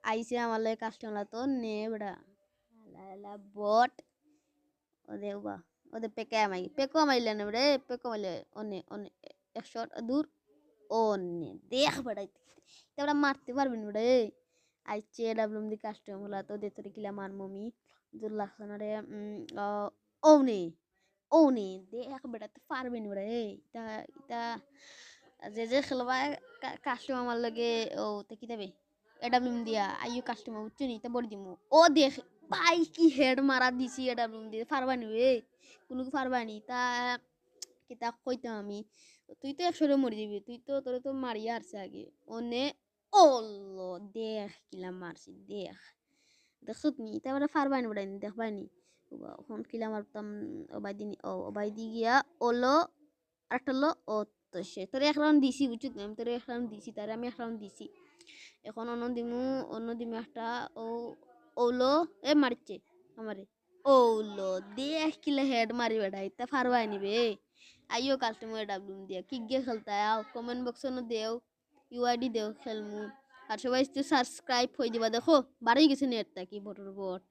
আইসে আমার লাগে কাস্টমার তো নে বেড়া বট ওদে বা ওদে পেকে মাইলে না রে পেকে মাইলে অনে অনে 100 দূর অনে দেখ বেড়া এটা মারতে পারবি না রে আইছে ডাবলুম দি কাস্টমার তো দে তোরে কিলা মার মমি দূর লাগছে না রে ওনে ওনে দেখ বেড়া তো পারবি না রে এটা এটা যে খেলবা কাস্টমার আমার লাগে ও তে কি দেবে এডাব্লিউএম দিয়া আইও কাস্টমার বুঝছো নি তা বড় দিমু ও দেখ ভাই কি হেড মারা দিছি এডাব্লিউএম দিয়ে পারবানি রে কোনো পারবানি তা কিতা কইতাম আমি তুই তো 100 মরে দিবি তুই তো তোরে তো মারিয়া আসছে আগে ওনে ওলো দেখ কিলা মারছি দেখ দেখছত নি তারপরে পারবানি বড়াইনি দেখবানি এখন কিলা মারতাম ওবাইদিন ও ওবাইদি গিয়া ওলো আরেকটা হলো ও তো সে তোরে 1 রাউন্ড দিছি বুঝছিস আমি তোরে 1 রাউন্ড দিছি তারে আমি 1 রাউন্ড দিছি এখন অন্য দিমু একটা ও ওলো এ মারছে আমারে ওলো দেখ কিলা হেড মারি বেড়া ইতা ফারবাই নিবে আইও কাস্টমার ডাবলুম দিয়া কি গে খেলতা আও কমেন্ট বক্স ন দেও ইউআইডি দেও খেলমু আর সবাই একটু সাবস্ক্রাইব হয়ে দিবা দেখো বাড়াই গেছে নেটটা কি বটর বট